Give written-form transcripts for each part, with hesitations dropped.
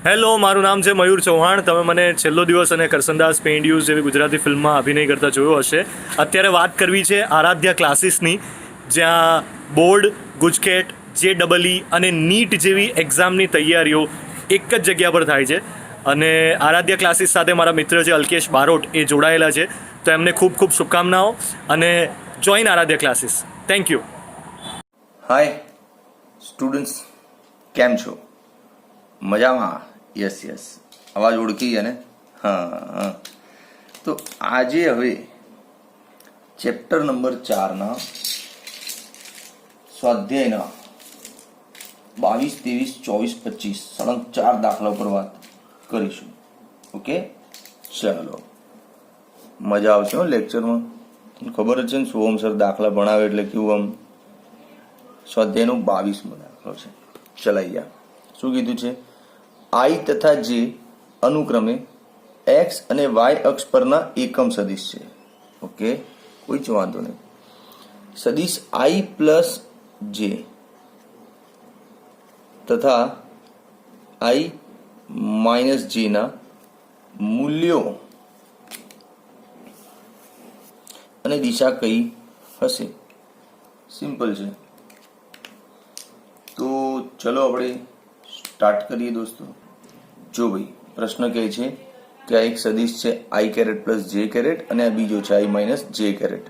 Hello, મારું નામ છે મયુર ચૌહાણ. તમે મને છેલ્લો દિવસ અને કરસનદાસ પેઇન્ડ્યુઝ જેવી ગુજરાતી ફિલ્મમાં અભિનય કરતા જોયો હશે. અત્યારે વાત કરવી છે આરાધ્યા ક્લાસીસની, જ્યાં બોર્ડ, ગુજકેટ, JEE અને નીટ જેવી એક્ઝામની તૈયારીઓ એક જ જગ્યા પર થાય છે. અને આરાધ્યા ક્લાસીસ સાથે મારા મિત્ર છે અલ્કેશ બારોટ, એ જોડાયેલા છે. તો એમને ખૂબ ખૂબ શુભકામનાઓ અને join Aaradhya classes. Thank you. Hi students, કેમ છો? મજામાં? યસ, અવાજ ઓળખી ગયા ને? હા. તો આજે હવે ચેપ્ટર નંબર 4ના સ્વાધ્યાયના 22, 23, 24, 25 સળંગ 4 દાખલા પર વાત કરીશું. ઓકે, ચાલો. મજા આવશે હો લેક્ચરમાં. ખબર જ છે ને, સોહમ સર દાખલા ભણાવે એટલે કેવું આમ. સ્વાધ્યાયનો 22મો દાખલો છે. ચલાઈ ગયા. શું કીધું છે? I તથા J અનુક્રમે x અને y અક્ષ પરના એકમ સદિશ છે. ઓકે, કોઈ જ વાંધો નહીં. સદિશ I પ્લસ J તથા I માઇનસ J ના મૂલ્યો અને દિશા કઈ હશે? સિમ્પલ છે. તો ચલો આપણે સ્ટાર્ટ કરીએ દોસ્તો. જો ભાઈ, પ્રશ્ન કહે છે કે આ એક સદિશ છે I caret plus J caret અને આ બીજો છે I માઇનસ J કેરેટ.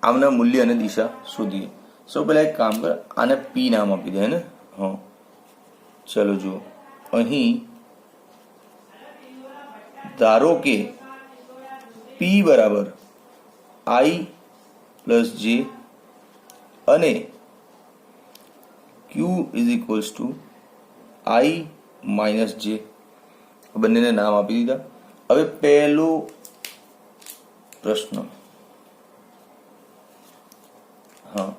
આમના મૂલ્ય અને દિશા શોધીએ. સૌ પહેલા એક કામ કર, આને P નામ આપી દે ને. હા, ચલો જુઓ. અહીં ધારો કે P બરાબર I પ્લસ J અને Q is equals to I minus J. બંનેને નામ આપી દીધા. હવે પહેલો પ્રશ્ન, હા,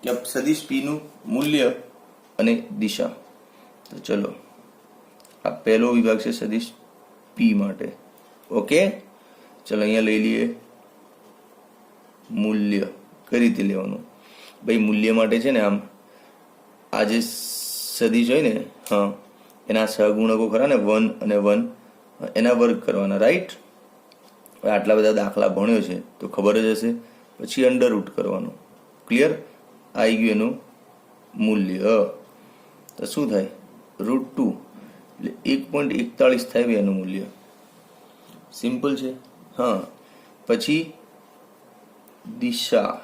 કે સદિશ P નું મૂલ્ય અને દિશા. તો ચલો, આ પહેલો વિભાગ છે સદિશ P માટે. ઓકે, ચલો અહીંયા લઈ લઈએ મૂલ્ય. કઈ રીતે લેવાનું ભાઈ? મૂલ્ય માટે છે ને, આમ આ જે સદિશ હોય ને, હા, એના સહગુણકો ખરા ને, 1 અને 1, એના વર્ગ કરવાના. રાઈટ? આટલા બધા દાખલા ભણ્યો છે તો ખબર જ હશે. પછી અંડર રૂટ કરવાનું. ક્લિયર? આવી ગયું એનું મૂલ્ય. તો શું થાય? √2 એટલે 1.41 થાય ભાઈ એનું મૂલ્ય. સિમ્પલ છે. હા, પછી દિશા.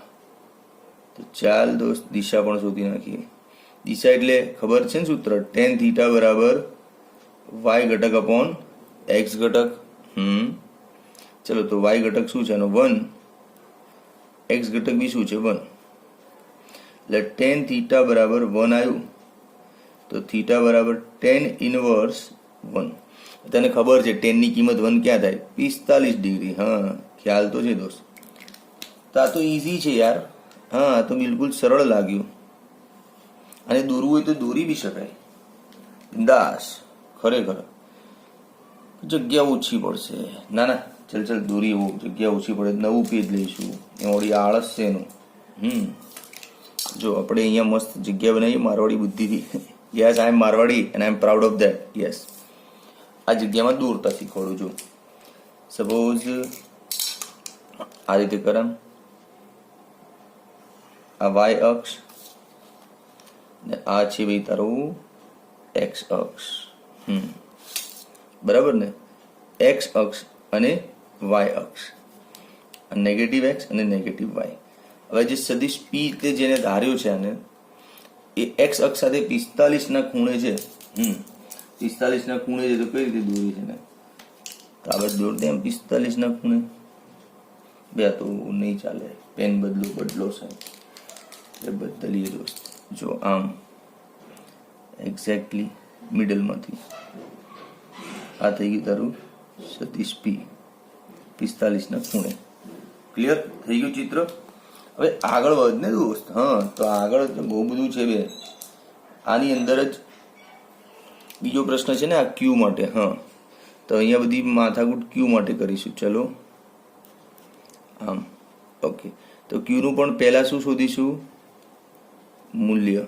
તો ચાલ દોસ્ત, દિશા પણ શોધી નાખીએ. દિશા એટલે ખબર છે ને સૂત્ર, tan થીટા બરાબર y ઘટક અપોન x ઘટક. ચલો, તો y ઘટક શું છે એનો? 1. x ઘટક બી શું છે? 1. એટલે tan થીટા બરાબર 1 આવ્યું, તો થીટા બરાબર tan ઇનવર્સ 1. તને ખબર છે tan ની કિંમત 1 ક્યાં થાય? 45 ડિગ્રી. હા, ખ્યાલ તો છે દોસ્ત. તો આ તો ઈઝી છે યાર. હા, આ તો બિલકુલ સરળ લાગ્યું. અને દોરવું હોય તો દોરી બી શકાય. દાસ, ખરેખર જગ્યા ઓછી પડશે. ના, ચલ દોરી. એવું જગ્યા ઓછી પડે, નવું પેજ લઈશું. એ વળી આળસ છે એનું. જો આપણે અહીંયા મસ્ત જગ્યા બનાવીએ મારવાડી બુદ્ધિથી. Yes, I am Marwari and I am proud of that. Yes, આ જગ્યામાં દોરતા શીખવાડું. જો સપોઝ આ રીતે કરમ, આ વાય અક્ષ ને આ છે ભાઈ તારું એક્સ અક્ષ. બરાબર ને? એક્સ અક્ષ અને વાય અક્ષ, નેગેટિવ એક્સ અને નેગેટિવ વાય. હવે જે સદિશ P તે જેને ધાર્યો છે આને, એ એક્સ અક્ષ સાથે 45 ના ખૂણે છે. 45 ના ખૂણે છે તો કઈ રીતે દોરી છે ને? કાગળ દોર દે એમ 45 ના ખૂણે. બે તો નહીં ચાલે. પેન બદલો સાહેબ. એ બદલીએ દોસ્ત. જો આમ એક્ઝેક્ટલી મિડલમાંથી આ થઈ ગયું તારું સદિશ P 45 ના ખૂણે. ક્લિયર થઈ ગયું ચિત્ર? હવે આગળ વધ ને દોસ્ત. હા, તો આગળ બહુ બધું છે બે. આની અંદર જ બીજો પ્રશ્ન છે ને, આ Q માટે. હા, તો અહીંયા બધી માથાકૂટ Q માટે કરીશું. ચલો આમ. ઓકે, તો Q નું પણ પહેલા શું શોધીશું? મૂલ્ય.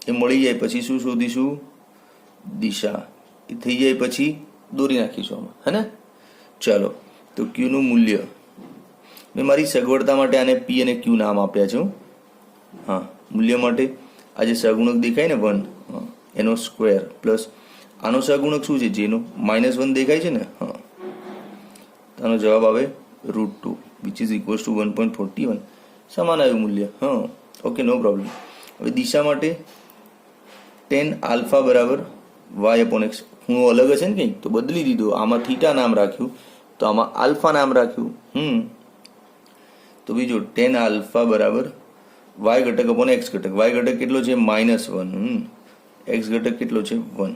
એ મળી જાય પછી શું શોધીશું? દિશા. એ થઈ જાય પછી દોરી નાખીશું આમાં, હે ને? ચાલો, તો ક્યુનું મૂલ્ય મેં મારી સગવડતા માટે આને પી અને ક્યુ નામ આપ્યા છે. હા, મૂલ્ય માટે આ જે સહગુણક દેખાય ને 1, એનો સ્ક્વેર પ્લસ આનો સહગુણક શું છે? જેનો -1 દેખાય છે ને, હા, આનો જવાબ આવે √2 વિચ ઇઝ ઇક્વલ્સ ટુ 1.41. સમાન આવ્યું મૂલ્ય. હા, ઓકે, નો પ્રોબ્લેમ. હવે દિશા માટે tan આલ્ફા બરાબર y/x. ખૂણો અલગ હશે ને કંઈક તો બદલી દીધો. આમાં થીટા નામ રાખ્યું તો આમાં આલ્ફા નામ રાખ્યું. તો બીજો tan આલ્ફા બરાબર y ઘટક અપોન x ઘટક. y ઘટક કેટલો છે? -1. x ઘટક કેટલો છે? 1.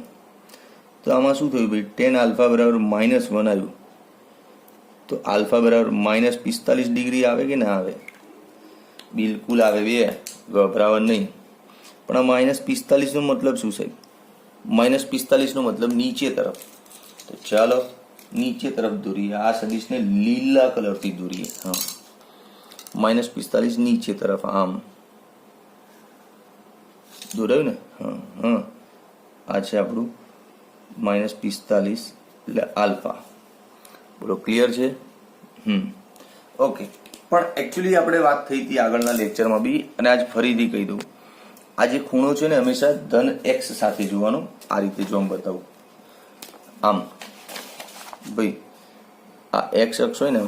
તો આમાં શું થયું ભાઈ? tan આલ્ફા બરાબર -1 આવ્યું. તો આલ્ફા બરાબર -45 ડિગ્રી આવે કે ના આવે? બિલકુલ આવે બે, ગભરાવા નહીં. પણ આ -45 નો મતલબ શું સાહેબ? -45 નો મતલબ નીચે તરફ. તો ચાલો નીચે તરફ દોરીએ. આ સદિશને લીલા કલરથી દોરીએ. હા, -45 નીચે તરફ આમ દોરાયું ને? હા, આ છે આપણું -45 એટલે આલ્ફા. બોલો, ક્લિયર છે? ઓકે. પણ એકચ્યુઅલી આપણે વાત થઈ હતી આગળના લેક્ચરમાં બી, અને આજ ફરીથી કહી દઉં. આ જે ખૂણો છે ને હંમેશા ધન x સાથે જોવાનો. આ રીતે જો આમ બતાવું, આમ ભાઈ આ x અક્ષ હોય ને,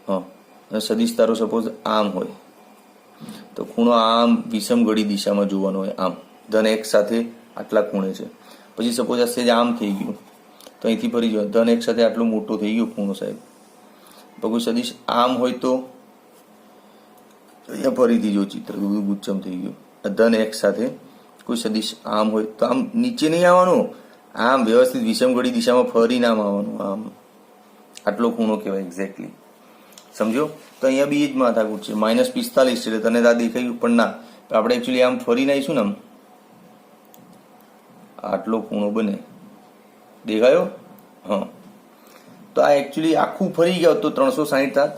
હા, અને સદિશ તારો સપોઝ આમ હોય તો ખૂણો આમ વિષમ ઘડી દિશામાં જોવાનો હોય. આમ ધન x સાથે આટલા ખૂણે છે. પછી સપોઝ આ સેજ આમ થઈ ગયું તો અહીંથી ફરી જો ધન x સાથે આટલો મોટો થઈ ગયો ખૂણો સાહેબ. કોઈ સદિશ આમ હોય તો અહીંયા ફરીથી જો ચિત્ર ગુચ્છમ થઈ ગયું. ધન x સાથે કોઈ સદિશ આમ હોય તો આમ નીચે નહીં આવવાનું, આમ વ્યવસ્થિત વિષમ ઘડી દિશામાં ફરીને આમ આવવાનું. આમ આટલો ખૂણો કહેવાય એક્ઝેક્ટલી. સમજો? તો અહીંયા બી જ માથાકૂટ છે. -45 એટલે તને આ દેખાયું પણ ના, આપણે એકચ્યુઅલી આમ ફરીને આવીશું ને, આમ આટલો ખૂણો બને. દેખાયો? હા. તો આ એકચ્યુઅલી આખું ફરી ગયો તો 360 થાત,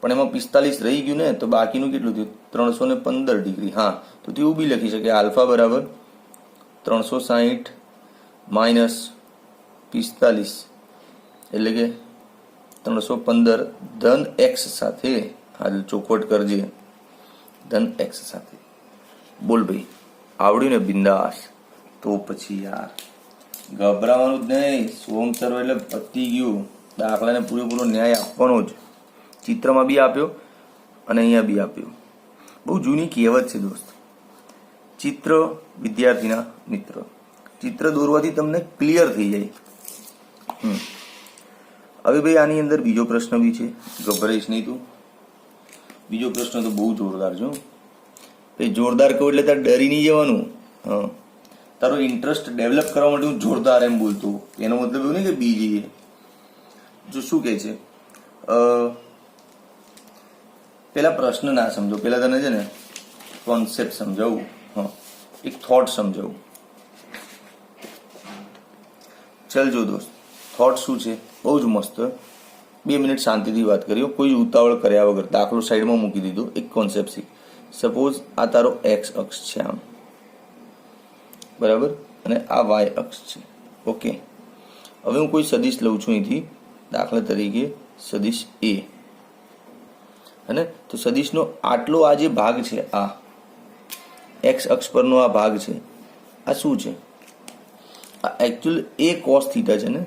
પણ એમાં 45 રહી ગયું ને, તો બાકીનું કેટલું થયું? 315 ડિગ્રી. હા, તો તેવું બી લખી શકે. આલ્ફા બરાબર 360 -45 એટલે કે 315 ધન x સાથે. હાલ ચોખવટ કરજે, ધન x સાથે. બોલ ભાઈ, આવડ્યું ને? બિંદાસ. તો પછી યાર ગભરાવાનું જ નહીં. સોમ સર્વ એટલે પતી ગયું. દાખલાને પૂરેપૂરો ન્યાય આપવાનો જ. ચિત્રમાં બી આપ્યો અને અહીંયા બી આપ્યો. બહુ જૂની કહેવત છે દોસ્ત, ચિત્ર વિદ્યાર્થીના મિત્ર. ચિત્ર દોરવાથી તમને ક્લિયર થઈ જાય. હવે ભાઈ આની અંદર બીજો પ્રશ્ન બી છે, ગભરાઈશ નહીં તું. બીજો પ્રશ્ન તો બહુ જોરદાર છે. ભાઈ જોરદાર કહું એટલે તારે ડરી નહીં જવાનું. હા, તારો ઇન્ટરેસ્ટ ડેવલપ કરવા માટે હું જોરદાર એમ બોલતો. એનો મતલબ એવું નહીં કે બીજી. જો શું કહે છે, પેલા પ્રશ્ન ના સમજો, પેલા તને છે ને કોન્સેપ્ટ સમજાવું. હા, એક થોટ સમજાવું. ચાલ જો દોસ્ત, થોટ શું છે? બહુ જ મસ્ત. 2 મિનિટ શાંતિથી વાત કરીએ, કોઈ ઉતાવળ કર્યા વગર. દાખલો સાઈડમાં મૂકી દીધો. એક કોન્સેપ્ટ શીખ. સપોઝ આ તારો x અક્ષ છે આમ, બરાબર, અને આ y અક્ષ છે. ઓકે, હવે હું કોઈ સદિશ લઉં છું અહીંથી, દાખલા તરીકે સદિશ a, અને તો સદિશનો આટલો આ જે ભાગ છે, આ x અક્ષ પરનો આ ભાગ છે, આ શું છે? આ એકચ્યુઅલ a cos થીટા છે ને,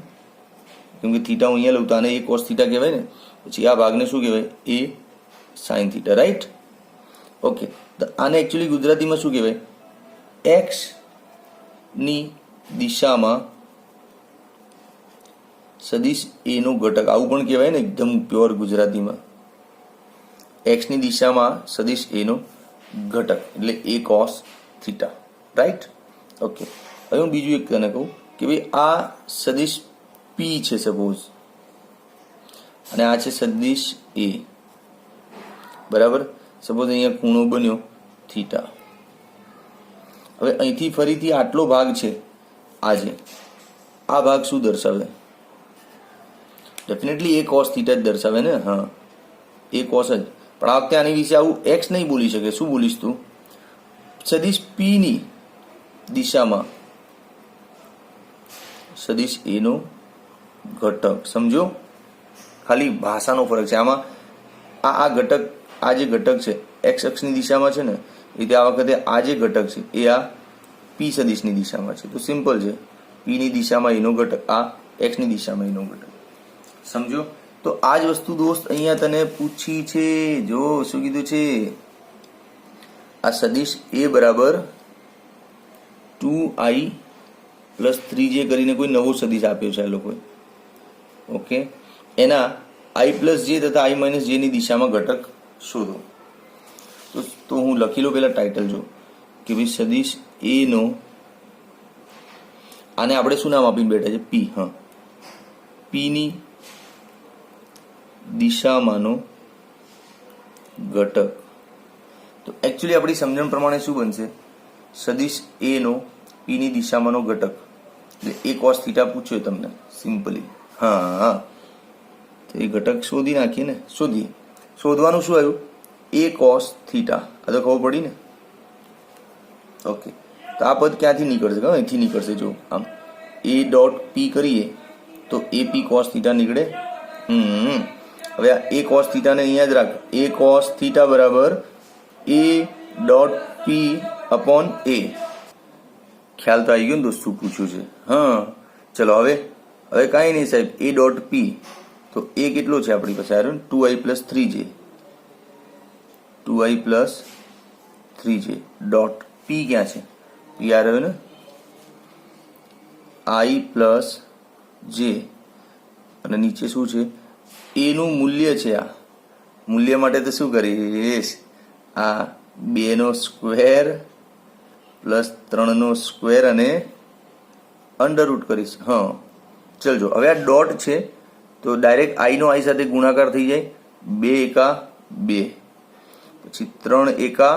કેમ કે થીટા હું અહીંયા લઉં તો આને a cos થીટા કહેવાય ને. પછી આ ભાગને શું કહેવાય? a sin theta, right? Okay, તો આને એકચ્યુઅલી ગુજરાતીમાં શું કહેવાય? x ની દિશામાં સદિશ a નો ઘટક, આવું પણ કહેવાય ને એકદમ પ્યોર ગુજરાતીમાં. x ની દિશામાં સદિશ a નો ઘટક એટલે a cos theta, right? Okay, હવે હું બીજું એક તને કહું કે ભાઈ આ સદિશ p છે સપોઝ, અને આ છે સદિશ a, બરાબર. સપોઝ અહીંયા ખૂણો બન્યો થીટા. હવે અહીંથી ફરીથી આટલો ભાગ છે, આજે આ ભાગ શું દર્શાવે? ડેફિનેટલી a cos થીટા જ દર્શાવે ને. હા, a cos જ. પણ આ વખતે આની વિશે આવું x નહીં બોલી શકે. શું બોલીશ તું? સદિશ p ની દિશામાં સદિશ એ નો ઘટક. સમજો, ખાલી ભાષાનો ફરક છે આમાં. આ ઘટક, આ જે ઘટક છે એક્સ અક્ષની દિશામાં છે ને, એટલે આ વખતે આ જે ઘટક છે એ આ પી સદિશની દિશામાં છે. તો સિમ્પલ છે, પીની દિશામાં એનો ઘટક, આ એક્સની દિશામાં એનો ઘટક. સમજો. તો આ જ વસ્તુ દોસ્ત અહીંયા તને પૂછી છે. જો શું કીધું છે, આ સદિશ એ બરાબર 2i + 3j કરીને કોઈ નવો સદિશ આપ્યો છે આ લોકોએ. ઓકે, એના i + j તથા i - j ની દિશામાં ઘટક શોધો. તો હું લખી લો પેલા ટાઇટલ જો કે ભાઈ સદિશ એ નો, આને આપણે શું નામ આપીને બેઠા છે, પી. હા, પી ની દિશામાંનો ઘટક. તો એકચ્યુઅલી આપણી સમજણ પ્રમાણે શું બનશે, સદિશ એ નો પી ની દિશામાંનો ઘટક એટલે એ cos થીટા પૂછ્યો તમને સિમ્પલી. હા, તો એ ઘટક શોધી નાખીએ ને. શોધવાનું શું આવ્યું, એ cos થીટા. આ તો ખબર પડી ને. ઓકે, તો આ પદ ક્યાંથી નીકળશે, અહીંથી નીકળશે. જો આમ એ ડોટ પી કરીએ તો એ પી cos થીટા નીકળે. હવે આ એ cos થીટાને અહીંયા જ રાખ. એ cos થીટા બરાબર એ ડોટ પી અપોન એ. ખ્યાલ તો આવી ગયો ને દોસ્ત શું પૂછ્યું છે. હા, ચલો હવે કાંઈ નહીં સાહેબ, એ ડોટ પી તો એ કેટલો છે આપણી પાસે, આવ્યો ને 2i + 3j. 2i + 3j dot પી ક્યાં છે, પી આ રહ્યો ને, i + j અને નીચે શું છે, એનું મૂલ્ય છે. આ મૂલ્ય માટે તો શું કરીશ, આ 2² + 3² અને અંડરરૂટ કરીશ. હા, ચલજો. હવે આ ડોટ છે તો ડાયરેક્ટ i નો i સાથે ગુણાકાર થઈ જાય. 2 એકા 2, પછી 3 એકા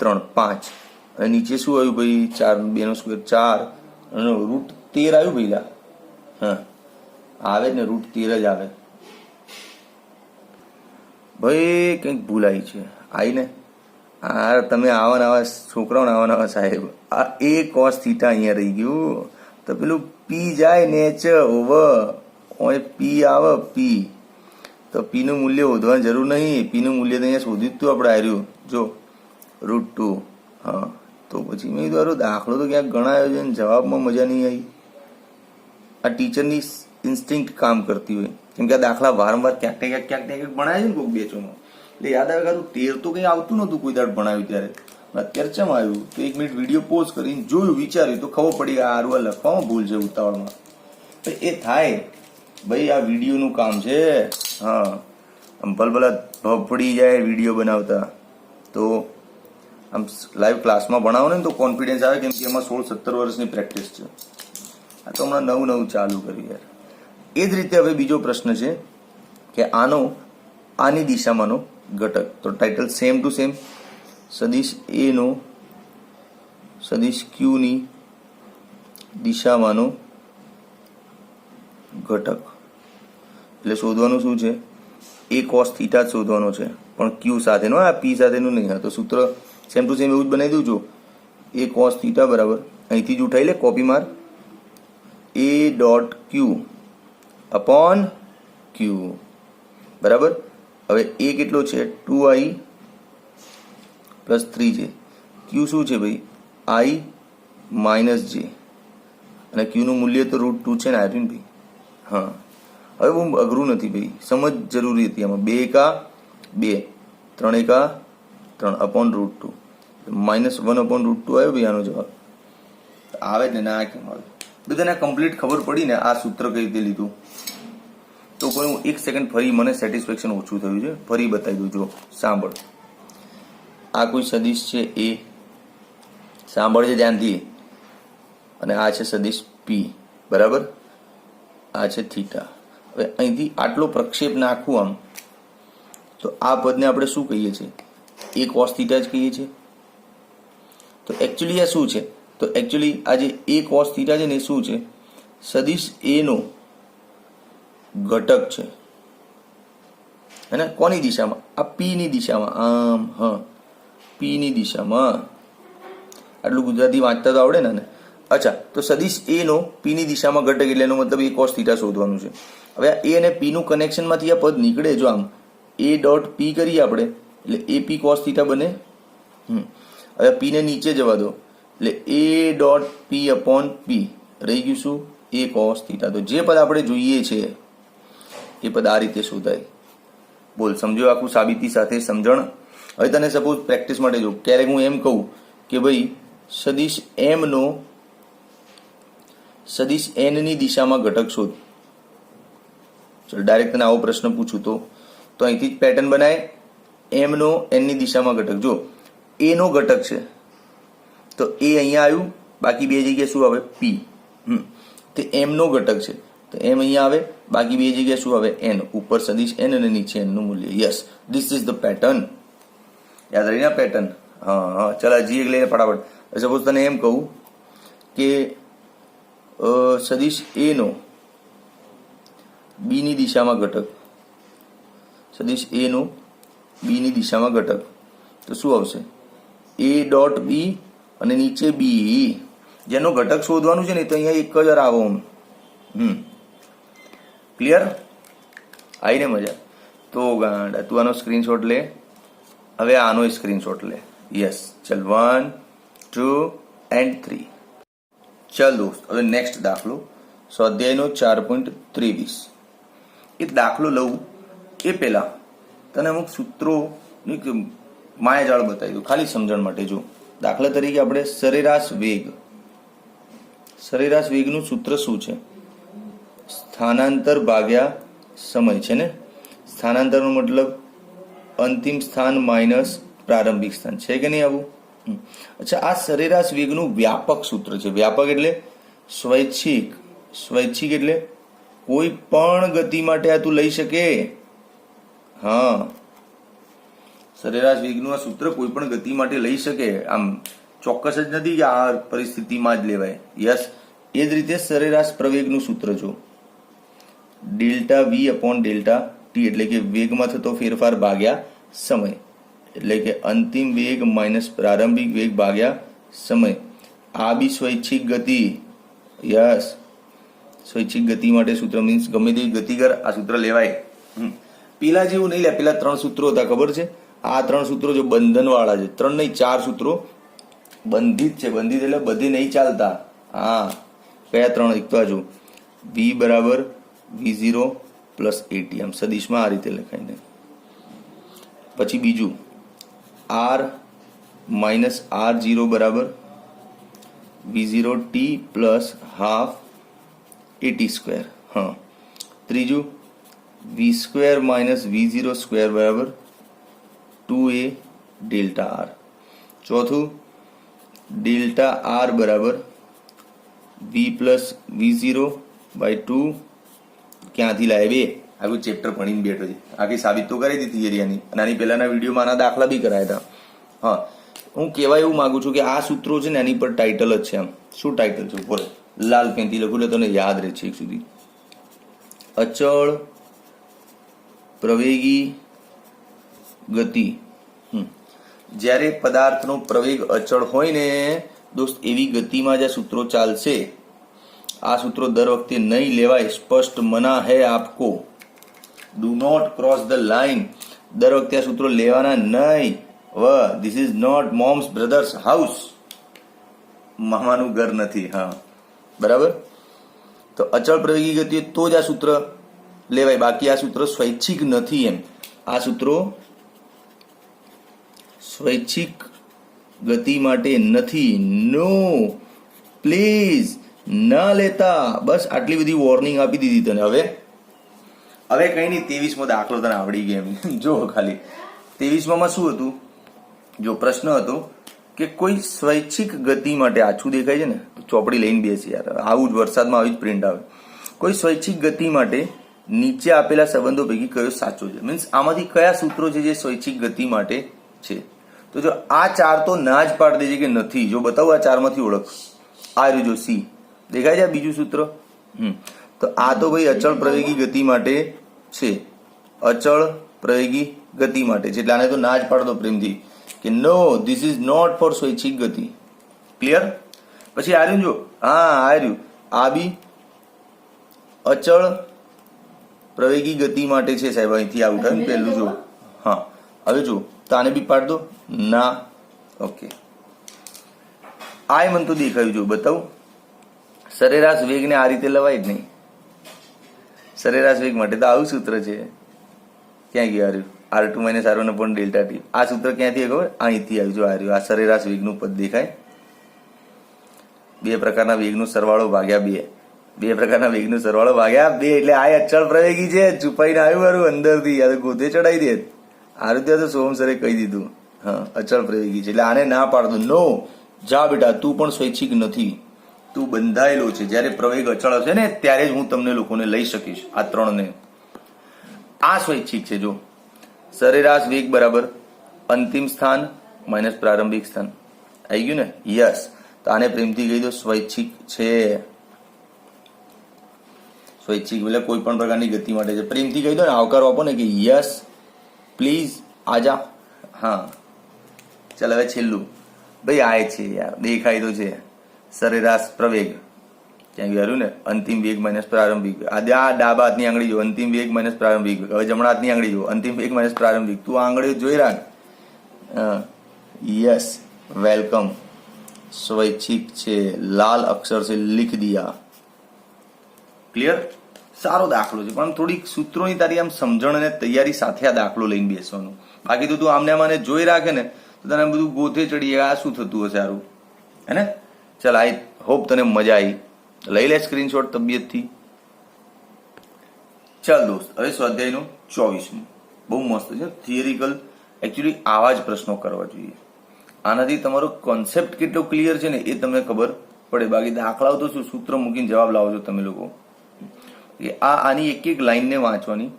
3, 5 અને નીચે શું આવ્યું ભાઈ, 4, 2² 4 અને √13 આવ્યું ભાઈલા. હા, આવે જ ને, √13 જ આવે ભાઈ. કંઈક ભૂલ આવી છે, આવી ને. હા, તમે આવા છોકરાઓને આવા સાહેબ. આ એ cos થીટા અહીંયા રહી ગયું, તો પેલું પી જાય નેચ ઓવર, ઓય પી આવે પી. તો પી નું મૂલ્ય શોધવાની જરૂર નહીં. પી નું મૂલ્ય તો અહીંયા શોધ્યું જ તું આપણે આવ્યું જો, √2. હા, તો પછી મેં કીધું દાખલો તો ક્યાંક ગણાયો છે ને જવાબમાં મજા નહીં આવી. આ ટીચરની ઇન્સ્ટિંક્ટ કામ કરતી હોય, કેમ કે આ દાખલા વારંવાર ક્યાંક ભણાય છે ને કોઈક બેચોમાં, એટલે યાદ આવે કે 13 તો કંઈ આવતું નહોતું કોઈ દાડ ભણાવ્યું ત્યારે. અત્યારે ચમ આવ્યું, તો 1 મિનિટ વિડીયો પોઝ કરીને જોયું, વિચાર્યું તો ખબર પડી કે આ લખવામાં ભૂલ છે ઉતાવળમાં. તો એ થાય ભાઈ, આ વિડીયોનું કામ છે. હા, આમ ભલભલા ભફડી જાય વિડીયો બનાવતા. તો આમ લાઈવ ક્લાસમાં ભણાવો ને તો કોન્ફિડન્સ આવે, કેમ કે એમાં 16-17 વર્ષની પ્રેક્ટિસ છે. આ તો હમણાં નવું ચાલુ કર્યું યાર. એ જ રીતે હવે બીજો પ્રશ્ન છે કે આની દિશામાંનો ઘટક. તો ટાઇટલ સેમ ટુ સેમ, સદિશ એ નો સદિશ ક્યુ ની દિશામાંનો ઘટક. એટલે શોધવાનું શું છે, એ cos થીટા જ શોધવાનો છે, પણ ક્યુ સાથેનો, આ પી સાથેનું નહીં. તો સૂત્ર સેમ ટુ સેમ એવું જ બનાવી દઉં છું. એ cos થીટા બરાબર, અહીંથી જ ઉઠાવી લે, કોપી માર, એ ડોટ ક્યુ અપોન ક્યુ બરાબર. હવે એ કેટલો છે, 2i + 3j. ક્યુ શું છે ભાઈ, i - j અને ક્યુ નું મૂલ્ય તો √2 છે ને, આવ્યું ને ભાઈ. હા, હવે બહુ અઘરું નથી ભાઈ, સમજ જરૂરી હતી આમાં. 2 એકા 2, 3 એકા 3 અપોન √2, -1 અપોન √2 આવ્યો ભાઈ આનો જવાબ. આવે જ ને, ના કેમ આવે. બધાને કમ્પ્લીટ ખબર પડી ને આ સૂત્ર કઈ રીતે લીધું. તો કોઈ હું 1 સેકન્ડ ફરી, મને સેટિસ્ફેક્શન ઓછું થયું છે, ફરી બતાવી દઉં. જો સાંભળ, આ કોઈ સદિશ છે એ, સાંભળ છે ધ્યાનથી, અને આ છે સદિશ પી બરાબર, આ છે થીટા. હવે અહીંથી આટલો પ્રક્ષેપ નાખવું આમ, તો આ પદને આપણે શું કહીએ છીએ, એ cos થીટા જ કહીએ છીએ. તો એકચ્યુઅલી આ શું છે, તો એકચ્યુઅલી આ જે એ cos થીટા છે ને એ શું છે, સદિશ એ નો ઘટક છે. અને કોની દિશામાં, આ પી ની દિશામાં. આમ, હા, પી ની દિશામાં. આટલું ગુજરાતી વાંચતા તો આવડે ને. અચ્છા, તો સદિશ એ નો પી ની દિશામાં ઘટક એટલે એનો મતલબ એ કોસ થીટા શોધવાનું છે. હવે આ એ અને પી નું કનેક્શનમાંથી આ પદ નીકળે, જો આમ એ ડોટ પી કરીએ આપણે એટલે એ પી કોસ થીટા બને. હવે પી ને નીચે જવા દો એટલે એ ડોટ પી અપોન પી રહી ગયું શું? એ કોસ થીટા. તો જે પદ આપણે જોઈએ છે એ પદ આ રીતે શોધાય. બોલ, સમજો આખું સાબિતી સાથે સમજણ. હવે તને સપોઝ પ્રેક્ટિસ માટે જો ક્યારેક હું એમ કહું કે ભાઈ સદિશ એમ નો સદિશ એન ની દિશામાં ઘટક શોધ. ચલ ડાયરેક્ટ તને આવો પ્રશ્ન પૂછું તો અહીંથી જ પેટર્ન બનાય. એમ નો એન ની દિશામાં ઘટક, જો એ નો ઘટક છે તો એ અહીંયા આવ્યું, બાકી બે જગ્યાએ શું આવે? પી. તે એમ નો ઘટક છે તો એમ અહીંયા આવે, બાકી બે જગ્યાએ શું આવે? એન. ઉપર સદિશ એન અને નીચે એન નું મૂલ્ય. Yes, this is the pattern. યાદ રહી ને પેટર્ન? હા. ચાલ હજી એક લઈને ફટાફટ. સપોઝ તને એમ કહું કે સદિશ એ નો બી ની દિશામાં ઘટક, સદિશ એ નો બી ની દિશામાં ઘટક, તો શું આવશે? એ ડોટ બી અને નીચે બી. જેનો ઘટક શોધવાનું છે ને તો અહીંયા એક જ આવો. ક્લિયર? આવીને મજા? તો ગાંડા તું આનો સ્ક્રીનશોટ લે. હવે આનો સ્ક્રીનશોટ લે. યસ, ચલ 1 2 and 3. ચાલ દોસ્ત, હવે નેક્સ્ટ દાખલો સ્વાધ્યાયનો 4.23. એ દાખલો લઉં એ પહેલા તને અમુક સૂત્રોની માયાજાળ બતાવી દઉં, ખાલી સમજણ માટે. જો દાખલા તરીકે આપણે સરેરાશ વેગનું સૂત્ર શું છે? સ્થાનાંતર ભાગ્યા સમય છે ને. સ્થાનાંતરનો મતલબ અંતિમ સ્થાન માઇનસ પ્રારંભિક સ્થાન છે કે નહીં આવું? અચ્છા, આ સરેરાશ વેગનું વ્યાપક સૂત્ર છે. વ્યાપક એટલે સ્વૈચ્છિક. સ્વૈચ્છિક એટલે કોઈ પણ ગતિ માટે આ તું લઈ શકે. હા, સરેરાશ વેગનું આ સૂત્ર કોઈ પણ ગતિ માટે લઈ શકે. આમ ચોક્કસ જ નથી કે આ પરિસ્થિતિમાં જ લેવાય. યસ, એ જ રીતે સરેરાશ પ્રવેગનું સૂત્ર જો delta V upon delta T એટલે કે વેગમાં થતો ફેરફાર ભાગ્યા સમય, એટલે કે અંતિમ વેગ માઇનસ પ્રારંભિક વેગ ભાગ્યા સમય. આ બી સ્વૈચ્છિક ગતિ. યસ, સ્વૈચ્છિક ગતિ માટે સૂત્ર મીન્સ ગમે તેવી ગતિ કર આ સૂત્ર લેવાય. પેલા જેવું નહીં લે. પેલા 3 સૂત્રો હતા, ખબર છે? આ 3 સૂત્રો જો બંધન વાળા છે. 3 નહીં 4 સૂત્રો બંધિત છે. બંધિત એટલે બધી નહીં ચાલતા. હા, કયા 3? એક તો જો વી બરાબર V0 પ્લસ AT, આમ સદિશમાં આ રીતે લખાય ને. પછી બીજું R માઇનસ R0 બરાબર V0T plus half AT square. હા, ત્રીજું V square minus V0 square બરાબર 2A ડેલ્ટા R. ચોથું ડેલ્ટા R બરાબર V પ્લસ V0 બાય 2. ક્યાંથી લાવે? બે આખું ચેપ્ટર ભણીને બેઠો છે. આખી સાબિત તો કરી હતી થિયરીની, અને આની પહેલાના વિડીયોમાં આના દાખલા બી કરાયા હતા. હા, હું કહેવા એવું માંગુ છું કે આ સૂત્રો છે ને એની પર ટાઇટલ જ છે. આમ શું ટાઇટલ છે? બોલે, લાલ પેનથી લખું એટલે તને યાદ રહે છે એક સુધી. અચળ પ્રવેગી ગતિ. જ્યારે પદાર્થનો પ્રવેગ અચળ હોય ને દોસ્ત, એવી ગતિમાં જ આ સૂત્રો ચાલશે. આ સૂત્રો દર વખતે નહીં લેવાય. સ્પષ્ટ મના હે આપકો. Do not cross the line. દર વખતે આ સૂત્રો લેવાના નહીં. This is not mom's brothers house. મામાનું ઘર નથી. હા, બરાબર. તો અચળ પ્રવેગી ગતિ તો જ આ સૂત્ર લેવાય, બાકી આ સૂત્ર સ્વૈચ્છિક નથી. એમ આ સૂત્રો સ્વૈચ્છિક ગતિ માટે નથી. નો, પ્લીઝ ના લેતા. બસ આટલી બધી વોર્નિંગ આપી દીધી તને. હવે કઈ નહીં, 23મો દાખલો તને આવડી ગયો. જો ખાલી 23માં શું હતું? જો પ્રશ્ન હતો કે કોઈ સ્વૈચ્છિક ગતિ માટે, આછું દેખાય છે ને, ચોપડી લઈને બેસી યાર. આવું જ વરસાદમાં આવી જ પ્રિન્ટ આવે. કોઈ સ્વૈચ્છિક ગતિ માટે નીચે આપેલા સંબંધો પૈકી કયો સાચો છે? મીન્સ આમાંથી કયા સૂત્રો છે જે સ્વૈચ્છિક ગતિ માટે છે? તો જો આ 4 તો ના જ પાડી દેજે કે નથી. જો બતાવું આ 4માંથી ઓળખ. આ રહ્યું જો સી દેખાય છે, આ બીજું સૂત્ર. તો આ તો ભાઈ અચળ પ્રવેગી ગતિ માટે છે. અચળ પ્રવેગી ગતિ માટે છે એટલે આને તો ના જ પાડો પ્રેમથી કે નો, ધીસ ઇઝ નોટ ફોર સ્વૈચ્છિક ગતિ. ક્લિયર? પછી આ રહ્યું જો, હા આ રહ્યું, આ બી અચળ પ્રવેગી ગતિ માટે છે સાહેબ. અહીંથી આવું થાય ને પહેલું જો. હા હવે જો, તો આને બી પાડ દો ના. ઓકે, આ મને તો દેખાયું જો, બતાવું. સરેરાશ વેગને આ રીતે લવાય જ નહીં. સરેરાશ વેગ માટે તો આવું સૂત્ર છે. ક્યાં ગયું R2 - R1 upon delta t. આ સૂત્ર ક્યાંથી ખબર? અહીંથી આવ્યું જો, આ રહ્યું. આ સરેરાશ વેગનું પદ દેખાય. બે પ્રકારના વેગનો સરવાળો ભાગ્યા 2. બે પ્રકારના વેગનો સરવાળો ભાગ્યા 2 એટલે આ અચળ પ્રવેગી છે. છુપાઈને આવ્યું મારું અંદરથી, આ તો ગોતે ચડાવી દે. આ રીતે તો સોહમ સરે કહી દીધું. હા, અચળ પ્રવેગી છે એટલે આને ના પાડતું. નો, જા બેટા, તું પણ સ્વૈચ્છિક નથી, તું બંધાયેલો છે. જ્યારે પ્રવેગ અચળ હશે ને ત્યારે જ હું તમને લોકોને લઈ શકીશ. આ 3ને આ સ્વૈચ્છિક છે. જો સરેરાશ વેગ બરાબર અંતિમ સ્થાન માઇનસ પ્રારંભિક સ્થાન. આવી ગયું ને? યસ. તો આને પ્રેમથી કહી દો સ્વૈચ્છિક છે. સ્વૈચ્છિક એટલે કોઈ પણ પ્રકારની ગતિ માટે છે. પ્રેમથી કહી દો ને, આવકારો આપો ને કે યસ પ્લીઝ આજા. હા ચાલ હવે છેલ્લું. ભાઈ આ છે યાર, દેખાય તો છે. સરેરાશ પ્રવેગ ક્યાં ગયું ને? અંતિમ વેગ માઇનસ પ્રારંભિક. આ ડાબા હાથની આંગળી જો, અંતિમ વેગ માઇનસ પ્રારંભિક. હવે જમણા હાથની આંગળી જો, અંતિમ વેગ માઇનસ પ્રારંભિક. તું આંગળીઓ જોઈ રાખ. Yes, welcome. સ્વૈચ્છિક છે, લાલ અક્ષર से लिख दिया. ક્લિયર? સારો દાખલો છે, પણ થોડીક સૂત્રોની તારી આમ સમજણ અને તૈયારી સાથે આ દાખલો લઈને બેસવાનું. બાકી તો તું આમને આમને જોઈ રાખે ને તો તને બધું ગોથે ચડી આ શું થતું હશે સારું, હે ને? ચાલ, આઈ હોપ તને મજા આવી. લઈ લે સ્ક્રીનશોટ તબિયતથી. ચાલ દોસ્ત, હવે સ્વાધ્યાયનું 24મું બહુ મસ્ત છે. થિયરિકલ એકચ્યુઅલી આવા જ પ્રશ્નો કરવા જોઈએ. આનાથી તમારો કોન્સેપ્ટ કેટલો ક્લિયર છે ને એ તમને ખબર પડે. બાકી દાખલાઓ તો શું, સૂત્ર મૂકીને જવાબ લાવો છો તમે લોકો. આની એક એક લાઈનને વાંચવાની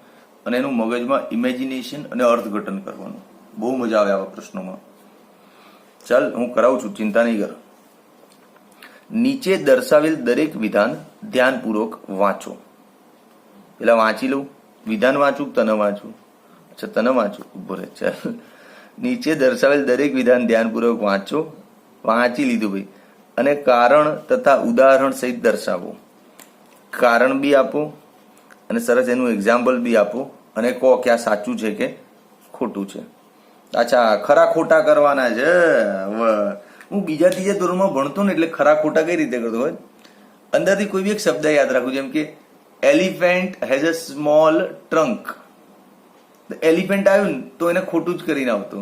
અને એનું મગજમાં ઇમેજિનેશન અને અર્થઘટન કરવાનું. બહુ મજા આવે આવા પ્રશ્નોમાં. ચાલ હું કરાવું છું, ચિંતા નહીં કર. નીચે દર્શાવેલ દરેક વિધાન ધ્યાનપૂર્વક વાંચો. પેલા વાંચી લઉં. વિધાન વાંચું તને વાંચું? અચ્છા, તને વાંચું. ઉભો રહે. ચાલ, નીચે દર્શાવેલ દરેક વિધાન ધ્યાનપૂર્વક વાંચો. વાંચી લીધું ભાઈ. અને કારણ તથા ઉદાહરણ સહિત દર્શાવો. કારણ બી આપો અને સરસ એનું એક્ઝામ્પલ બી આપો અને કહો કે આ સાચું છે કે ખોટું છે. અચ્છા, ખરા ખોટા કરવાના છે. હું બીજા ત્રીજા ધોરણમાં ભણતો ને એટલે ખરા ખોટા કઈ રીતે કરતો હોય, અંદરથી કોઈ બી એક શબ્દ યાદ રાખું. જેમ કે elephant has a small trunk. Elephant આવ્યું ને તો એને ખોટું જ કરીને આવતો.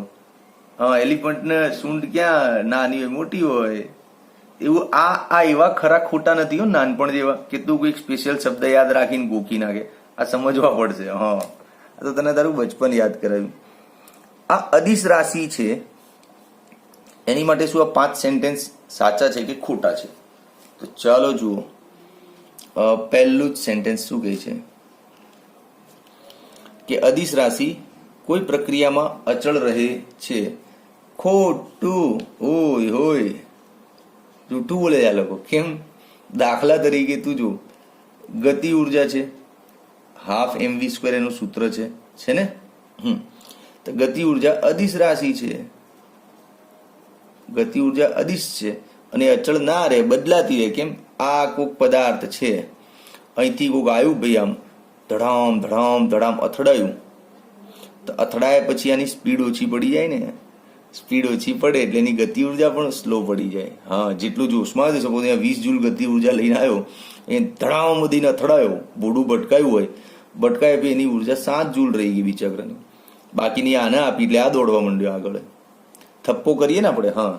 હા, એલિફન્ટ ને સૂંઢ ક્યાં નાની હોય મોટી હોય એવું. આ એવા ખરા ખોટા નથી હો, નાનપણ જેવા કે તું કોઈ સ્પેશિયલ શબ્દ યાદ રાખીને ગોકી નાખે. આ સમજવા પડશે. હા, આ તો તને તારું બચપન યાદ કરાવ્યું. આ અદિશ રાશિ છે એની માટે શું આ 5 સેન્ટેન્સ સાચા છે કે ખોટા છે? તો ચાલો જુઓ. પહેલું જ સેન્ટેન્સ શું કહે છે કે અદિશ રાશિ કોઈ પ્રક્રિયામાં અચળ રહે છે. ખોટું. ઓય હોય, જૂઠું બોલે આ લોકો. કેમ? દાખલા તરીકે તું જો, ગતિ ઉર્જા છે, હાફ mv² એનું સૂત્ર છે ને? તો ગતિ ઉર્જા અદિશ રાશિ છે. ગતિ ઉર્જા અદિશ છે અને અચળ ના રહે, બદલાતી રહે. કેમ? આ કોઈક પદાર્થ છે, અહીંથી કોઈક આવ્યું ભાઈ, આમ ધડામ ધડામ ધડામ અથડાયું. તો અથડાયા પછી આની સ્પીડ ઓછી પડી જાય ને. સ્પીડ ઓછી પડે એટલે એની ગતિ ઉર્જા પણ સ્લો પડી જાય. હા, જેટલું જોશમાં છે, સપોઝ અહીંયા 20 જૂલ ગતિ ઉર્જા લઈને આવ્યો, એ ધડામ બધીને અથડાયો, બોડું ભટકાયું હોય, ભટકાય પછી એની ઉર્જા 7 જૂલ રહી ગઈ વિચક્રની. બાકીની આને આપી એટલે આ દોડવા માંડ્યો આગળ. થપ્પો કરીએ ને આપણે, હા,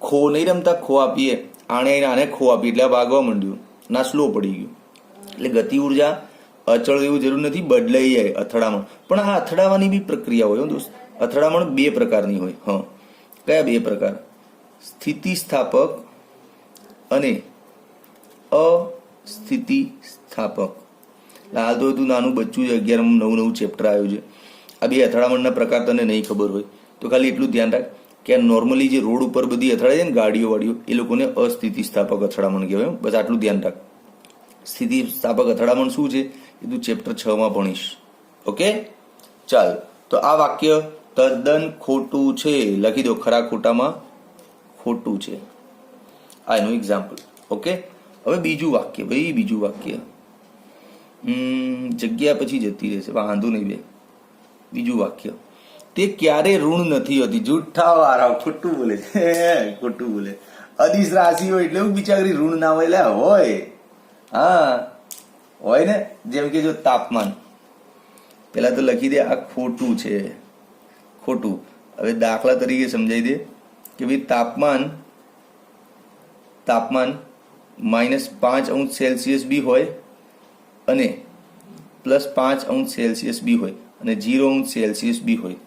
ખો નહીં રમતા, ખો આપીએ, આને ખો આપી એટલે આ ભાગવા માંડ્યું, ના સ્લો પડી ગયું. એટલે ગતિ ઉર્જા અચળ એવું જરૂર નથી, બદલાઈ જાય અથડામણ. પણ આ અથડાવાની બી પ્રક્રિયા હોય દોસ્ત. અથડામણ 2 પ્રકારની હોય. હા, કયા 2 પ્રકાર? સ્થિતિસ્થાપક અને અસ્થિતિસ્થાપક. હાલ તો તું નાનું બચ્ચું છે, 11મું નવું ચેપ્ટર આવ્યું છે. આ 2 અથડામણના પ્રકાર તને નહીં ખબર હોય તો ખાલી એટલું ધ્યાન રાખ કે નોર્મલી જે રોડ ઉપર બધી અથડાય છે ને ગાડીઓ વાડીઓ, એ લોકોને અસ્થિતિસ્થાપક અથડામણ કહેવાય. બસ આટલું ધ્યાન રાખ. સ્થિતિસ્થાપક અથડામણ શું છે એ તું ચેપ્ટર 6માં ભણીશ. ઓકે, ચાલ. તો આ વાક્ય તદ્દન ખોટું છે લખી દો. ખરા ખોટામાં ખોટું છે. આ એનું એક્ઝામ્પલ. ઓકે, હવે બીજું વાક્ય, ભાઈ બીજું વાક્ય. જગ્યા પછી જતી રહેશે, વાંધો નહીં બે. બીજું વાક્ય, તે ક્યારે ઋણ નથી હોતી. જૂઠા વાળા, ખોટું બોલે છે, ખોટું બોલે. અદિશ રાશિ હોય એટલે એવું બિચારી ઋણ ના હોય, એટલે હોય. હા હોય ને. જેમ કે જો તાપમાન, પેલા તો લખી દે આ ખોટું છે, ખોટું. હવે દાખલા તરીકે સમજાવી દે કે ભાઈ તાપમાન -5°C બી હોય અને +5°C બી હોય અને 0°C બી હોય.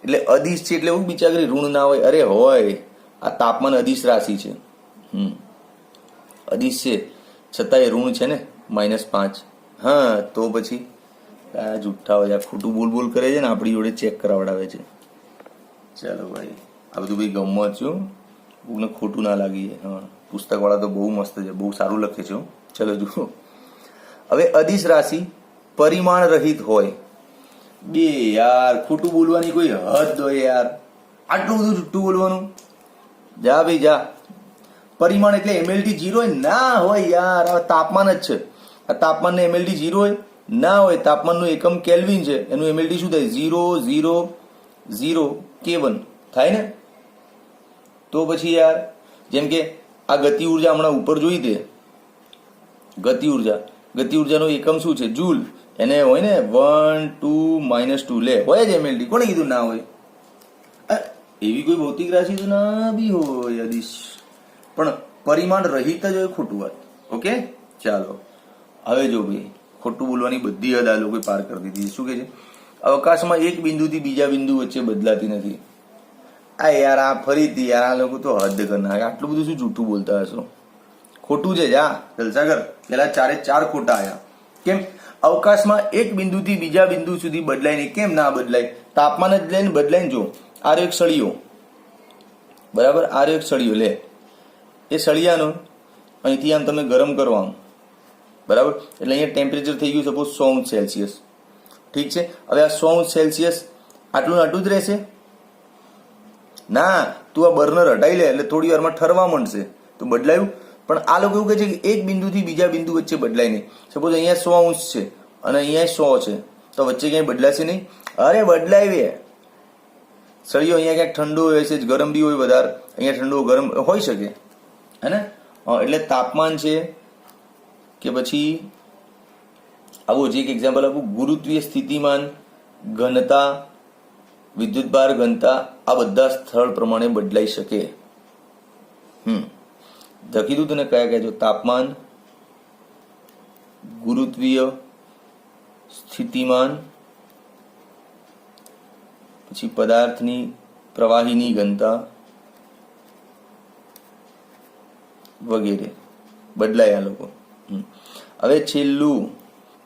એટલે અદિશ છે એટલે એવું બિચારી ઋણ ના હોય. અરે હોય, આ તાપમાન અદિશ રાશિ છે. અદિશ છે છતાંય ઋણ છે ને, -5. હા તો પછી આ જુઠ્ઠા હોય, ખોટું બોલ કરે છે ને, આપણી જોડે ચેક કરાવડાવે છે. ચાલો ભાઈ, આ બધું ભાઈ ગમત છું, કોઈને ખોટું ના લાગી જાય. હા, પુસ્તકવાળા તો બહુ મસ્ત છે, બહુ સારું લખે છે. ચલો જુઓ. હવે અદિશ રાશિ પરિમાણ રહિત હોય. બે યાર, ખોટું બોલવાની કોઈ હદ હોય યાર, આટલું બધું જુઠ્ઠું બોલવાનું. જા ભાઈ જા. પરિમાણ એટલે એમએલટી 0 હોય? ના હોય યાર, આ તાપમાન જ છે. આ તાપમાન ને એમએલટી 0 હોય? ના હોય. તાપમાનનું એકમ કેલ્વિન છે, એનું એમએલટી શું થાય? 0.000 K1 થાય ને. તો પછી યાર, જેમ કે આ ગતિ ઉર્જા હમણાં ઉપર જોઈ દે, ગતિ ઉર્જાનો એકમ શું છે? જૂલ. એને હોય ને 1 2 -2 લે, હોય જ એમએલટી. કોને કીધું ના હોય? એવી કોઈ ભૌતિક રાશિ તો ના બી હોય અદિશ, પણ પરિમાણ રહિત જ હોય. ખોટું વાત. ઓકે ચાલો. હવે જો ભાઈ, ખોટું બોલવાની બધી હદ આ લોકો પાર કરી દીધી. શું કે છે? અવકાશમાં એક બિંદુથી બીજા બિંદુ વચ્ચે બદલાતી નથી. આ યાર, આ ફરીથી યાર, આ લોકો તો હદ કરી નાખે. આટલું બધું શું જૂઠું બોલતા હશો? ખોટું છે. જા જલસા કર. પેલા 4 ખોટા આયા. કેમ? અવકાશમાં એક બિંદુથી બીજા બિંદુ સુધી બદલાય નહીં. કેમ ના બદલાય? તાપમાન જ લઈને બદલાય ને. જો આ એક સળિયો, બરાબર, આ એક સળિયો લે. એ સળિયાનો અહીંથી આમ તમે ગરમ કરો આમ, બરાબર, એટલે અહીંયા ટેમ્પરેચર થઈ ગયું સપોઝ 100°C. ઠીક છે. હવે આ 100°C આટલું જ રહેશે? ના, તું આ બર્નર હટાવી લે એટલે થોડી વારમાં ઠરવા માંડશે, તો બદલાયું. પણ આ લોકો એવું કહે છે કે એક બિંદુથી બીજા બિંદુ વચ્ચે બદલાય નહીં. સપોઝ અહીંયા 100° છે અને અહીંયા 100 છે, તો વચ્ચે ક્યાંય બદલાશે નહીં? અરે બદલાય. સળિયો અહીંયા ક્યાંક ઠંડો હોય છે, ગરમ બી હોય વધારે, અહીંયા ઠંડો ગરમ હોઈ શકે, હે ને. એટલે તાપમાન છે કે પછી આવું જે એક એક્ઝામ્પલ આપું, ગુરુત્વીય સ્થિતિમાન, ઘનતા, વિદ્યુતભાર ઘનતા, આ બધા સ્થળ પ્રમાણે બદલાઈ શકે. કીધું તને કયા કયા? જો તાપમાન, ગુરુત્વીય સ્થિતિમાન, પછી પદાર્થની પ્રવાહીની ઘનતા વગેરે બદલાય આ લોકો. હવે છેલ્લું,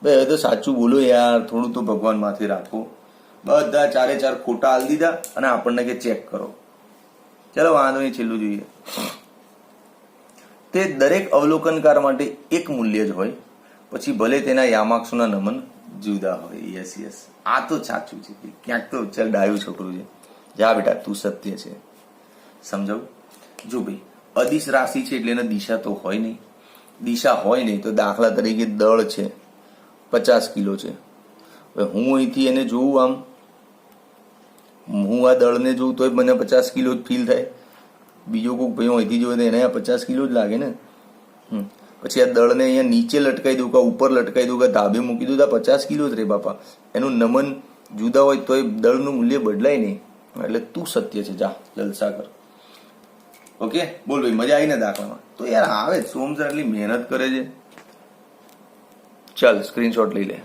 ભાઈ હવે તો સાચું બોલો યાર, થોડું તો ભગવાન માથે રાખો. બધા 4 ખોટા આલી દીધા અને આપણને કે ચેક કરો. ચલો વાંધો નહીં, છેલ્લું જોઈએ. તે દરેક અવલોકનકાર માટે એક મૂલ્ય જ હોય, પછી ભલે તેના યામાક્ષોના નમન જુદા હોય. યસ, આ તો સાચું છે. ક્યાંક તો ચાલ ડાયું છોકરું છે. જા બેટા, તું સત્ય છે. સમજાવું? જો ભાઈ, અદિશ રાશિ છે એટલે એને દિશા તો હોય નહીં. દિશા હોય નહીં તો દાખલા તરીકે દળ છે 50 કિલો છે. હવે હું અહીંથી એને જોઉં, આમ હું આ દળને જોઉં તોય મને 50 કિલો જ ફીલ થાય. બીજો કોઈક ભાઈ અહીંથી જોવે તો એને 50 કિલો જ લાગે ને. પછી આ દળને અહીંયા નીચે લટકાઈ દઉં કે ઉપર લટકાઈ દઉં કે ધાબે મૂકી દઉં તો 50 કિલો જ રે બાપા. એનું નમન જુદા હોય તો એ દળનું મૂલ્ય બદલાય નહીં. એટલે તું સત્ય છે. જા જલસા કર. ઓકે બોલ ભાઈ, મજા આવી ને દાખલામાં? તો યાર આવે જ. સોમસર એટલી મહેનત કરે છે. ચાલ સ્ક્રીનશોટ લઈ લે.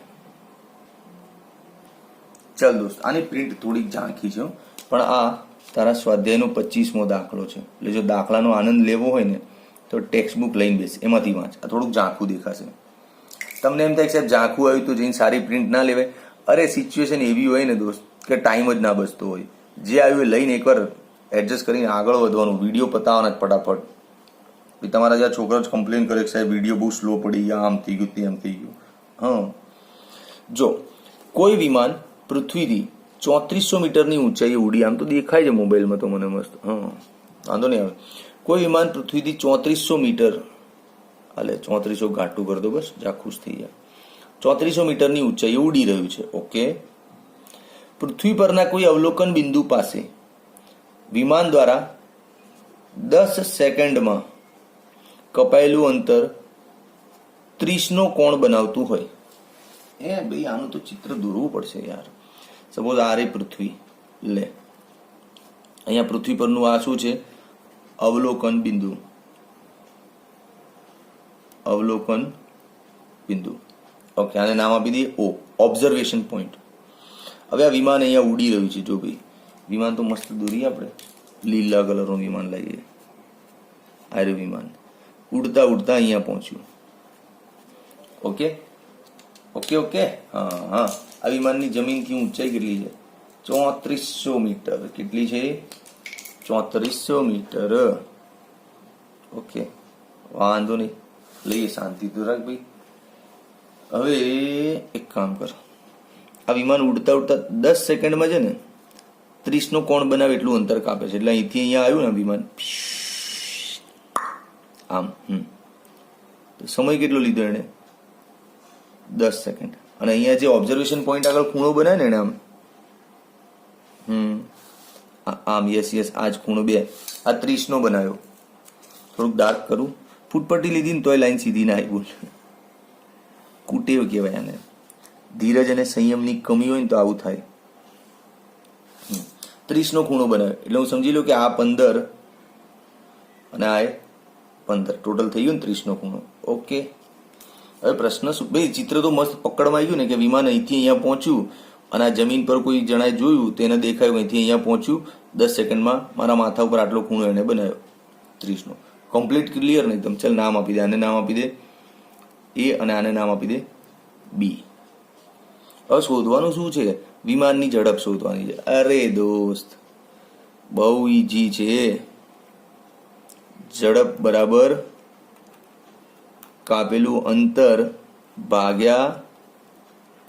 ચાલ દોસ્ત, આની પ્રિન્ટ થોડીક ઝાંખી છે, પણ આ તારા સ્વાધ્યાયનો 25મો દાખલો છે. એટલે જો દાખલાનો આનંદ લેવો હોય ને તો ટેક્સ્ટ બુક લઈને બેસ, એમાંથી વાંચ. આ થોડુંક ઝાંખું દેખાશે. તમને એમ થાય કે સાહેબ ઝાંખું આવ્યું તો જઈને સારી પ્રિન્ટ ના લેવાય. અરે સિચ્યુએશન એવી હોય ને દોસ્ત કે ટાઈમ જ ના બચતો હોય. જે આવ્યું એ લઈને એકવાર એડજસ્ટ કરીને આગળ વધવાનું. વિડીયો પતાવવાના જ ફટાફટ. તમારા જ્યાં છોકરો જ કમ્પ્લેન કરે કે સાહેબ વિડીયો બહુ સ્લો પડી ગયા, આમ થઈ ગયું, તેમ થઈ ગયું. જો કોઈ વિમાન પૃથ્વીથી 3400 મીટરની ઊંચાઈએ ઉડી, આમ તો દેખાય છે મોબાઈલમાં તો મને મસ્ત. વાંધો નહીં આવે. કોઈ વિમાન પૃથ્વીથી 3400 મીટર, હાલે 3400 ઘાટું કરી દો બસ, જા ખુશ થઈ જાય. 3400 મીટરની ઊંચાઈએ ઉડી રહ્યું છે. ઓકે. પૃથ્વી પરના કોઈ અવલોકન બિંદુ પાસે વિમાન દ્વારા 10 સેકન્ડમાં કપાયેલું અંતર 30નો કોણ બનાવતું હોય. ભાઈ આનું તો ચિત્ર દોરવું પડશે યાર. સપોઝ આ રે પૃથ્વી, લે અહીંયા પૃથ્વી પરનું આ શું છે? અવલોકન બિંદુ. અવલોકન બિંદુ. ઓકે, આને નામ આપી દઈએ ઓ, ઓબ્ઝર્વેશન પોઈન્ટ. હવે આ વિમાન અહીંયા ઉડી રહ્યું છે. જો ભાઈ વિમાન તો મસ્ત દોરીએ આપણે, લીલા કલરનું વિમાન લાવીએ. આ રહ્યું વિમાન ઉડતા ઉડતા અહીંયા પહોંચ્યું. Okay okay okay. હા, આ વિમાનની જમીનથી ઊંચાઈ કેટલી છે? 3400 મીટર. કેટલી છે? 3400 મીટર. ઓકે, વાંધો નહીં, લઈએ શાંતિ તો રાખ ભાઈ. હવે એક કામ કર, આ વિમાન ઉડતા ઉડતા 10 સેકન્ડમાં છે ને 30નો કોણ બનાવે એટલું અંતર કાપે છે. એટલે અહીંથી અહીંયા આવ્યું ને વિમાન આમ, તો સમય કેટલો લીધો એને? 10 સેકન્ડ. અને અહીંયા જે ઓબ્ઝર્વેશન પોઈન્ટ આગળ ખૂણો બનાવે ને એને આમ આમ, યસ, આ જ ખૂણો 2, આ 30નો બનાવ્યો. થોડુંક ડાર્ક કરું, ફૂટપટ્ટી લીધી ને તોય લાઈન સીધી ના આવી. બોલ, કુટેવ કહેવાય આને. ધીરજ અને સંયમની કમી હોય ને તો આવું થાય. 30નો ખૂણો બનાવ્યો એટલે હું સમજી લઉં કે આ 15 અને આ 15, ટોટલ થઈ ગયું ને 30નો ખૂણો. ઓકે. હવે પ્રશ્ન શું ભાઈ, ચિત્ર તો મસ્ત પકડમાં આવી ગયું ને કે વિમાન અહીંથી અહીંયા પહોંચ્યું અને આ જમીન પર કોઈ જણાએ જોયું તેને દેખાયું અહીંથી અહીંયા પહોંચ્યું 10 સેકન્ડમાં, મારા માથા ઉપર આટલો ખૂણો એને બનાવ્યો 30નો. કમ્પ્લીટ ક્લિયર ને એકદમ. ચાલ નામ આપી દે, આને નામ આપી દે એ અને આને નામ આપી દે બી. હવે શોધવાનું શું છે? વિમાનની ઝડપ શોધવાની છે. અરે દોસ્ત બહુ ઈઝી છે. ઝડપ બરાબર કાપેલું અંતર ભાગ્યા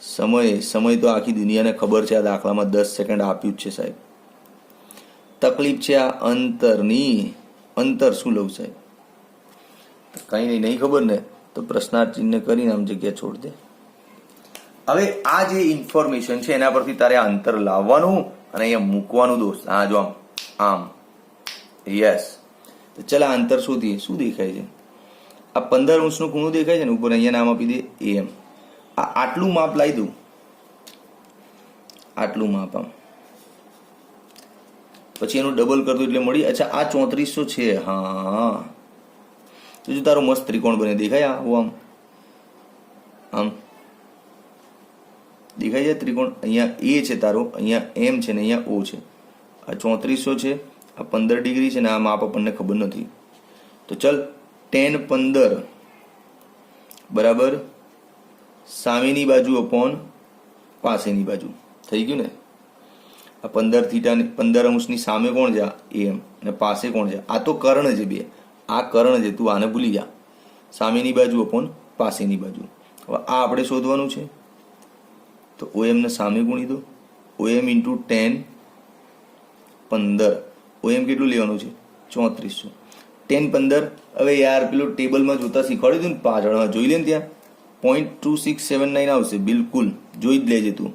સમય. સમય તો આખી દુનિયાને ખબર છે, આ દાખલામાં 10 સેકન્ડ આપ્યું જ છે સાહેબ. તકલીફ છે આ અંતરની. અંતર શું લઉં સાહેબ? કઈ નહીં ખબર ને તો પ્રશ્નાર્થ ચિહ્ન કરીને આમ જગ્યા છોડ દે. હવે આ જે ઇન્ફોર્મેશન છે એના પરથી તારે આ અંતર લાવવાનું અને અહીંયા મૂકવાનું દોસ્ત. હા જો આમ, યસ. તો ચાલ આ અંતર શોધીએ. શું દેખાય છે? આ 15 અંશનો ખૂણો દેખાય છે ને ઉપર, અહીંયા નામ આપી દે AM. આ આટલું માપ લાવી દઉં, આટલું માપ આમ, પછી એનું ડબલ કરતું એટલે મળી. અચ્છા આ 3400 છે. હા, તો જો તારો મસ્ત ત્રિકોણ બને, દેખાય આમ આમ દેખાય છે ત્રિકોણ. અહીંયા A છે તારો, અહીંયા M છે ને અહીંયા O છે. આ 3400 છે, આ 15 ડિગ્રી છે ને આ માપ આપણને ખબર નથી. તો ચલ tan 15 બરાબર સામેની બાજુ અપોન પાસેની બાજુ થઈ ગયું ને. આ 15 થીટા 15 અંશની સામે કોણ છે? AM. અને પાસે કોણ છે? આ તો કર્ણ છે બે. આ કર્ણ છે, તું આને ભૂલી જા. સામેની બાજુ અપોન પાસેની બાજુ. હવે આ આપણે શોધવાનું છે તો OM ને સામે ગુણી દો. OM into tan 15. OM કેટલું લેવાનું છે? 3400. tan 15. હવે યાર પેલું ટેબલમાં જોતા શીખવાડ્યું હતું ને પાછળમાં, જોઈ લે ને ત્યાં 0.2679 આવશે. બિલકુલ જોઈ જ લેજે તું,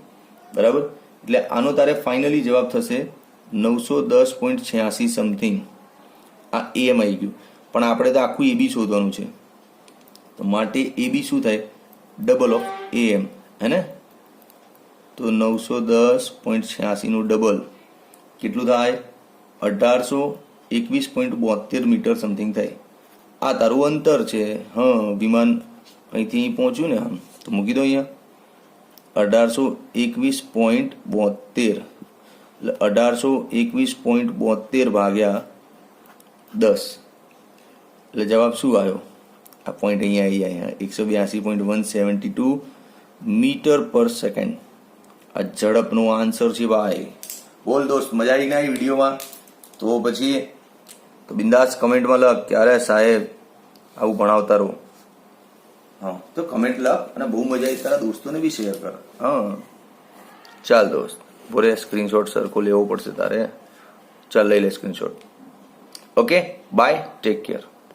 બરાબર. એટલે આનો તારે ફાઇનલી જવાબ થશે 910.86 સમથિંગ. આ AM આવી ગયું. પણ આપણે તો આખું AB શોધવાનું છે, તો માટે AB શું થાય? ડબલ ઓફ AM, હે ને? તો 910.86 નું ડબલ કેટલું થાય? 1821.72 મીટર સમથિંગ થાય. આ તારું અંતર છે. હા, વિમાન અહીંથી અહીં પહોંચ્યું ને, આમ તો મૂકી દો અહીંયા 1821.72. એટલે 1821.72 ભાગ્યા 10. એટલે જવાબ શું આવ્યો? આ પોઈન્ટ અહીંયા 182.172 મીટર પર સેકન્ડ. આ ઝડપનો આન્સર છે ભાઈ. બોલ દોસ્ત, મજા આવી ના વિડીયોમાં? તો પછી તો બિંદાસ કમેન્ટમાં લખ કે અરે સાહેબ આવું ભણાવતા રહો. હા, તો કમેન્ટ લખ અને બહુ મજા આવી તારા દોસ્તોને બી શેર કર. હા ચાલ દોસ્ત, બોલે સ્ક્રીનશોટ સરખો લેવો પડશે તારે. ચાલ લઈ લે screenshot. Okay bye take care.